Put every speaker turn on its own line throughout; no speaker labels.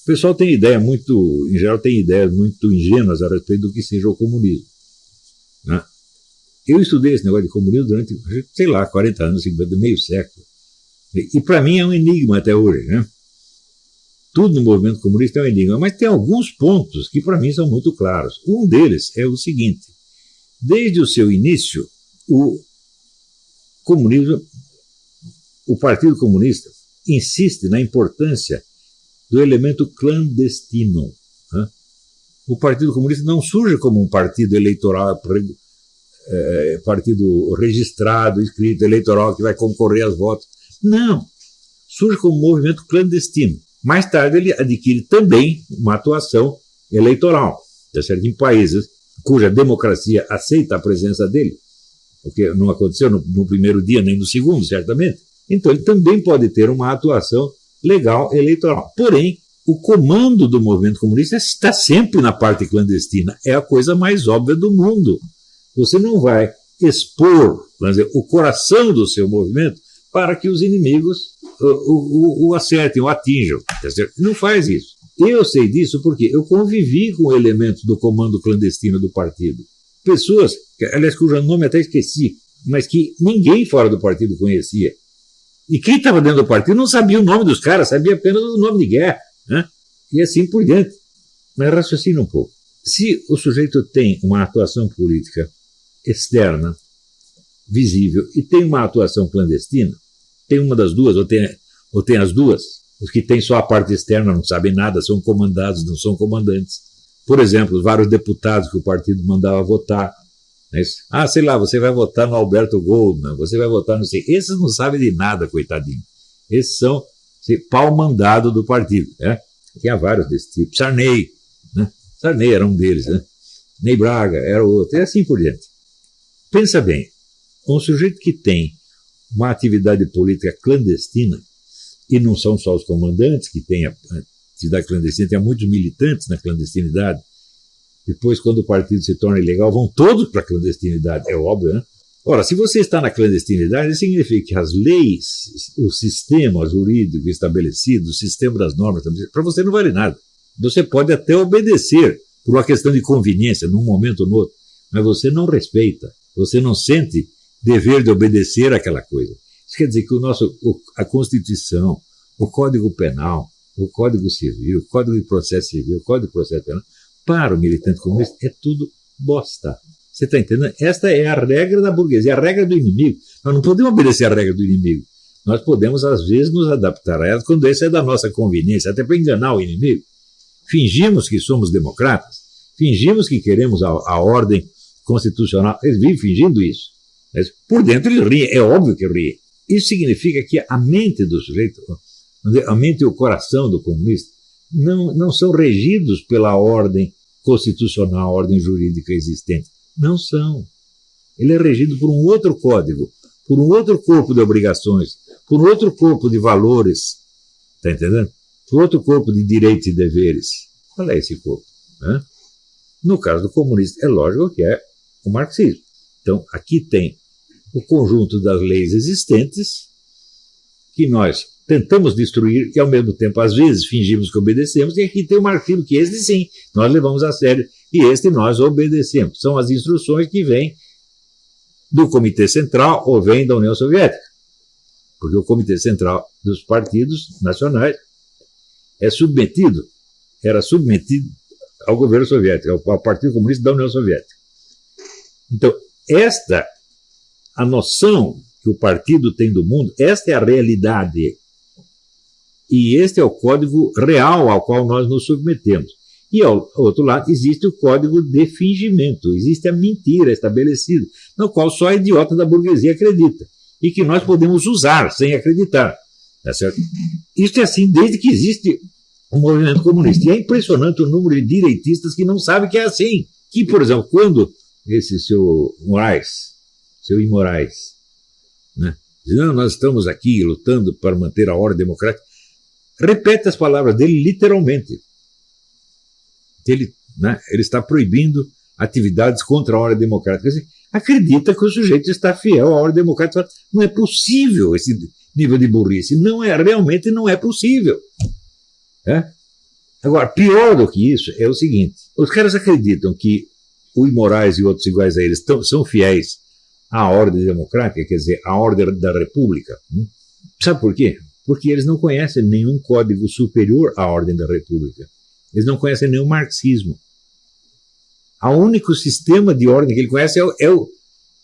pessoal tem ideia muito, em geral, tem ideias muito ingênuas a respeito do que seja o comunismo, né? Eu estudei esse negócio de comunismo durante, sei lá, 40 anos, 50, meio século. E para mim é um enigma até hoje, né? Tudo no movimento comunista é um enigma, mas tem alguns pontos que para mim são muito claros. Um deles é o seguinte: desde o seu início, o comunismo, o Partido Comunista insiste na importância do elemento clandestino, né? O Partido Comunista não surge como um partido eleitoral, partido registrado, inscrito, eleitoral, que vai concorrer aos votos. Não. Surge como um movimento clandestino. Mais tarde ele adquire também uma atuação eleitoral, tá certo? Em países cuja democracia aceita a presença dele, o que não aconteceu no primeiro dia nem no segundo, certamente. Então ele também pode ter uma atuação legal eleitoral. Porém, o comando do movimento comunista está sempre na parte clandestina. É a coisa mais óbvia do mundo. Você não vai expor, vamos dizer, o coração do seu movimento para que os inimigos o acertem, o atinjam. Não faz isso. Eu sei disso porque eu convivi com elementos do comando clandestino do partido. Pessoas, aliás, cujo nome até esqueci, mas que ninguém fora do partido conhecia. E quem estava dentro do partido não sabia o nome dos caras, sabia apenas o nome de guerra, né? E assim por diante. Mas raciocina um pouco. Se o sujeito tem uma atuação política externa, visível, e tem uma atuação clandestina, tem uma das duas, ou tem as duas. Os que têm só a parte externa não sabem nada, são comandados, não são comandantes. Por exemplo, os vários deputados que o partido mandava votar. Né? Sei lá, você vai votar no Alberto Goldman, você vai votar no... Esses não sabem de nada, coitadinho. Esses são pau mandado do partido. Né? Tinha vários desse tipo. Sarney, né? Sarney era um deles. Né? Ney Braga era o outro, e assim por diante. Pensa bem, um sujeito que tem uma atividade política clandestina, e não são só os comandantes que têm a atividade clandestina, tem muitos militantes na clandestinidade. Depois, quando o partido se torna ilegal, vão todos para a clandestinidade, é óbvio, né? Ora, se você está na clandestinidade, isso significa que as leis, o sistema jurídico estabelecido, o sistema das normas, para você não vale nada. Você pode até obedecer por uma questão de conveniência, num momento ou no outro, mas você não respeita, você não sente dever de obedecer àquela coisa. Isso quer dizer que a Constituição, o Código Penal, o Código Civil, o Código de Processo Civil, o Código de Processo Penal, para o militante comunista é tudo bosta. Você está entendendo? Esta é a regra da burguesia, a regra do inimigo. Nós não podemos obedecer à regra do inimigo. Nós podemos, às vezes, nos adaptar a ela quando essa é da nossa conveniência, até para enganar o inimigo. Fingimos que somos democratas, fingimos que queremos a ordem constitucional. Eles vivem fingindo isso. Mas por dentro eles riem, é óbvio que riem. Isso significa que a mente do sujeito, a mente e o coração do comunista, não são regidos pela ordem constitucional, a ordem jurídica existente. Não são. Ele é regido por um outro código, por um outro corpo de obrigações, por outro corpo de valores, está entendendo? Por outro corpo de direitos e deveres. Qual é esse corpo? Né? No caso do comunista, é lógico que é o marxismo. Então, aqui tem o conjunto das leis existentes que nós tentamos destruir e, ao mesmo tempo, às vezes, fingimos que obedecemos, e aqui tem o marxismo, que este sim, nós levamos a sério, e este nós obedecemos. São as instruções que vêm do Comitê Central ou vêm da União Soviética. Porque o Comitê Central dos partidos nacionais era submetido ao governo soviético, ao Partido Comunista da União Soviética. Então, a noção que o partido tem do mundo, esta é a realidade. E este é o código real ao qual nós nos submetemos. E, ao outro lado, existe o código de fingimento, existe a mentira estabelecida, no qual só a idiota da burguesia acredita, e que nós podemos usar sem acreditar. Tá certo? Isso é assim desde que existe o movimento comunista. E é impressionante o número de direitistas que não sabem que é assim. Que, por exemplo, quando esse seu Moraes, né, diz, não, nós estamos aqui lutando para manter a ordem democrática, repete as palavras dele literalmente. Ele está proibindo atividades contra a ordem democrática. Assim, acredita que o sujeito está fiel à ordem democrática. Não é possível esse nível de burrice. Realmente não é possível. É? Agora, pior do que isso é o seguinte: os caras acreditam que os imorais e outros iguais a eles são fiéis à ordem democrática, quer dizer, à ordem da república. Sabe por quê? Porque eles não conhecem nenhum código superior à ordem da república. Eles não conhecem nenhum marxismo. O único sistema de ordem que ele conhece é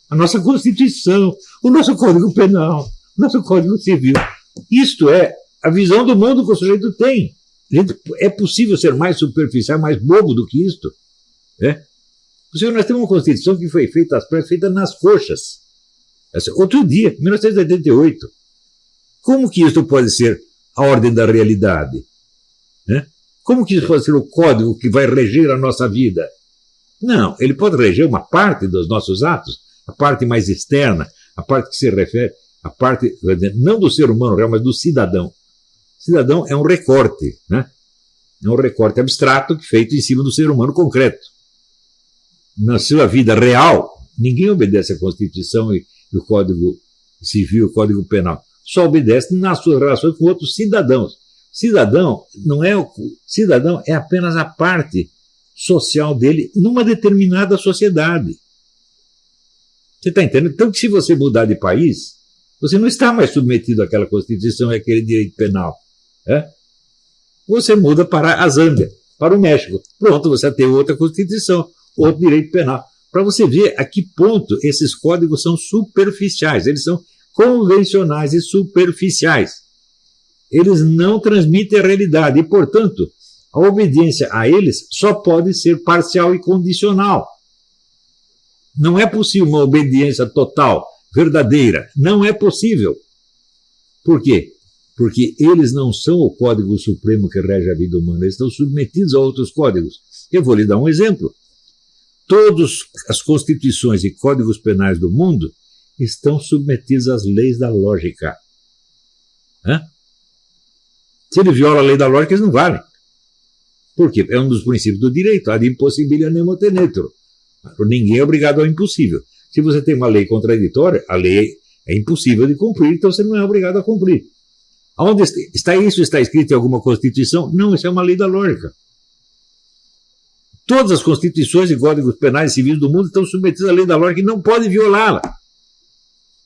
a nossa Constituição, o nosso Código Penal, o nosso Código Civil. Isto é a visão do mundo que o sujeito tem. É possível ser mais superficial, mais bobo do que isto? Nós temos uma Constituição que foi feita nas coxas. Outro dia, 1988. Como que isto pode ser a ordem da realidade? Como que isso pode ser o código que vai reger a nossa vida? Não, ele pode reger uma parte dos nossos atos, a parte mais externa, a parte que se refere, a parte, não do ser humano real, mas do cidadão. O cidadão é um recorte, é um recorte abstrato feito em cima do ser humano concreto. Na sua vida real, ninguém obedece à Constituição e o Código Civil, o Código Penal. Só obedece nas suas relações com outros cidadãos. Cidadão é apenas a parte social dele numa determinada sociedade. Você está entendendo? Então, que se você mudar de país, você não está mais submetido àquela Constituição e àquele direito penal. Você muda para a Zâmbia, para o México. Pronto, você tem outra Constituição, outro direito penal. Para você ver a que ponto esses códigos são superficiais. Eles são convencionais e superficiais. Eles não transmitem a realidade e, portanto, a obediência a eles só pode ser parcial e condicional. Não é possível uma obediência total, verdadeira. Não é possível. Por quê? Porque eles não são o código supremo que rege a vida humana. Eles estão submetidos a outros códigos. Eu vou lhe dar um exemplo. Todas as constituições e códigos penais do mundo estão submetidos às leis da lógica. Se ele viola a lei da lógica, eles não valem. Por quê? É um dos princípios do direito, ad impossibilia nemo tenetro. Ninguém é obrigado ao impossível. Se você tem uma lei contraditória, a lei é impossível de cumprir, então você não é obrigado a cumprir. Onde está isso? Está escrito em alguma Constituição? Não, isso é uma lei da lógica. Todas as constituições e códigos penais e civis do mundo estão submetidos à lei da lógica e não podem violá-la.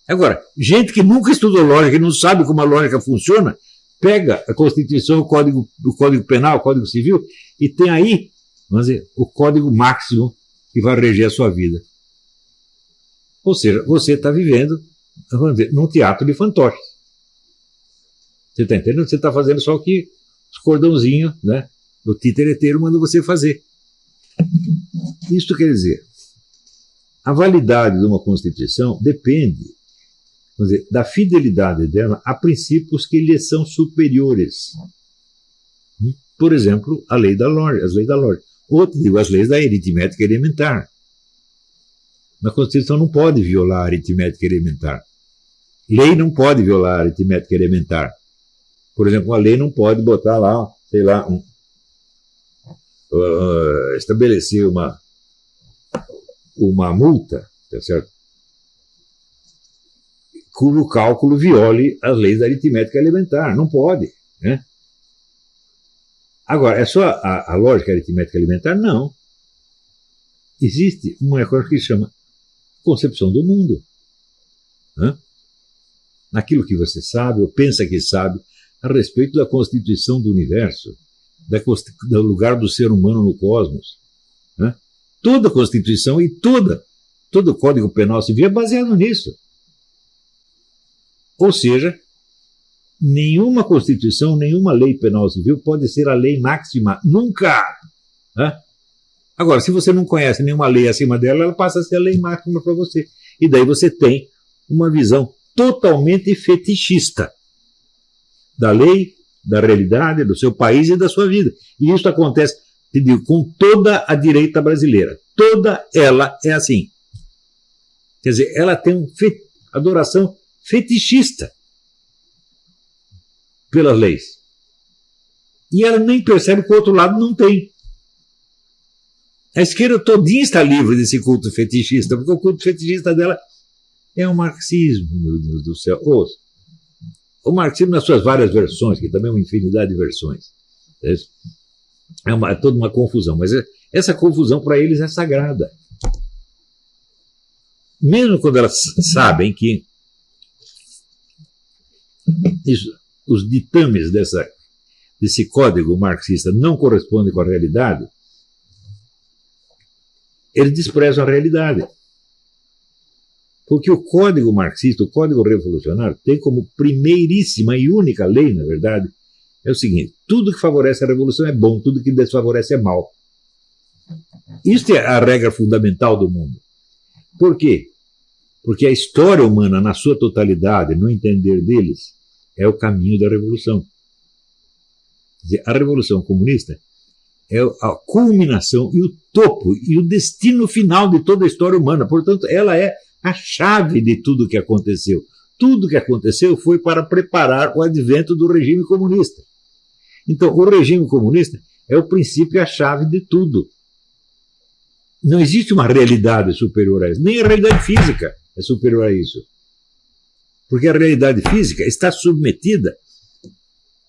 Agora, gente que nunca estudou lógica e não sabe como a lógica funciona, pega a Constituição, o Código Penal, o Código Civil, e tem aí, vamos dizer, o código máximo que vai reger a sua vida. Ou seja, você está vivendo, vamos dizer, num teatro de fantoches. Você está entendendo? Você está fazendo só o que os cordãozinhos, o titereteiro manda você fazer. Isto quer dizer, a validade de uma Constituição depende, vamos dizer, da fidelidade dela a princípios que lhe são superiores. Por exemplo, a lei da lógica, as leis da lógica. Outro, digo, as leis da aritmética elementar. A Constituição não pode violar a aritmética elementar. Lei não pode violar a aritmética elementar. Por exemplo, uma lei não pode botar lá, sei lá, estabelecer uma multa, tá certo? Cujo cálculo viole as leis da aritmética elementar. Não pode. Agora, é só a lógica aritmética elementar? Não. Existe uma coisa que se chama concepção do mundo. Naquilo que você sabe, ou pensa que sabe, a respeito da constituição do universo, do lugar do ser humano no cosmos. Toda a Constituição e todo o Código Penal Civil é baseado nisso. Ou seja, nenhuma Constituição, nenhuma lei penal civil pode ser a lei máxima. Nunca! Agora, se você não conhece nenhuma lei acima dela, ela passa a ser a lei máxima para você. E daí você tem uma visão totalmente fetichista da lei, da realidade, do seu país e da sua vida. E isso acontece, te digo, com toda a direita brasileira. Toda ela é assim. Quer dizer, ela tem uma adoração fetichista pelas leis. E ela nem percebe que o outro lado não tem. A esquerda todinha está livre desse culto fetichista, porque o culto fetichista dela é o marxismo, meu Deus do céu. O marxismo nas suas várias versões, que também é uma infinidade de versões. É toda uma confusão, mas essa confusão para eles é sagrada. Mesmo quando elas sabem que os ditames desse código marxista não correspondem com a realidade, eles desprezam a realidade. Porque o código marxista, o código revolucionário, tem como primeiríssima e única lei, na verdade, é o seguinte: tudo que favorece a revolução é bom, tudo que desfavorece é mal. Isso é a regra fundamental do mundo. Por quê? Porque a história humana, na sua totalidade, no entender deles, é o caminho da revolução. Quer dizer, a revolução comunista é a culminação e o topo e o destino final de toda a história humana. Portanto, ela é a chave de tudo o que aconteceu. Tudo o que aconteceu foi para preparar o advento do regime comunista. Então, o regime comunista é o princípio e a chave de tudo. Não existe uma realidade superior a isso. Nem a realidade física é superior a isso. Porque a realidade física está submetida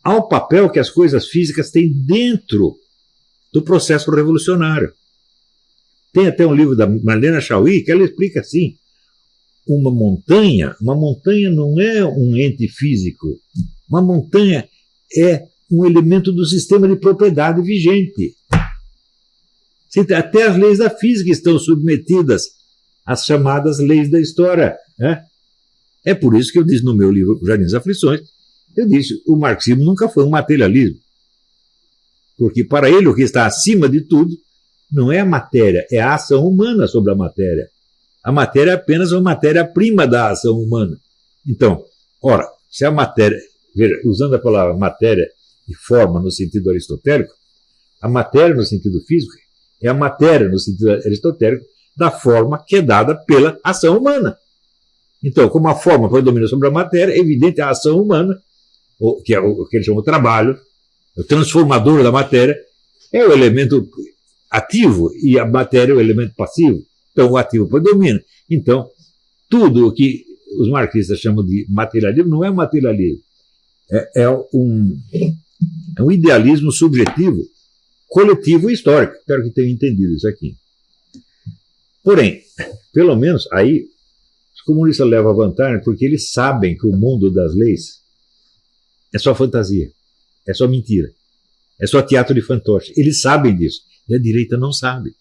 ao papel que as coisas físicas têm dentro do processo revolucionário. Tem até um livro da Marlene Chauí que ela explica assim: uma montanha não é um ente físico. Uma montanha é um elemento do sistema de propriedade vigente. Até as leis da física estão submetidas às chamadas leis da história. Né? É por isso que eu disse no meu livro Jardim das Aflições, eu disse, o marxismo nunca foi um materialismo. Porque para ele o que está acima de tudo não é a matéria, é a ação humana sobre a matéria. A matéria é apenas uma matéria-prima da ação humana. Então, ora, se a matéria, usando a palavra matéria e forma no sentido aristotélico, a matéria no sentido físico é a matéria no sentido aristotélico da forma que é dada pela ação humana. Então, como a forma predomina sobre a matéria, é evidente a ação humana, que é o que ele chama de trabalho, o transformador da matéria, é o elemento ativo e a matéria é o elemento passivo. Então, o ativo predomina. Então, tudo o que os marxistas chamam de materialismo não é materialismo. É um idealismo subjetivo, coletivo e histórico. Espero que tenham entendido isso aqui. Porém, pelo menos aí, os comunistas levam vantagem porque eles sabem que o mundo das leis é só fantasia, é só mentira, é só teatro de fantoche. Eles sabem disso. E a direita não sabe.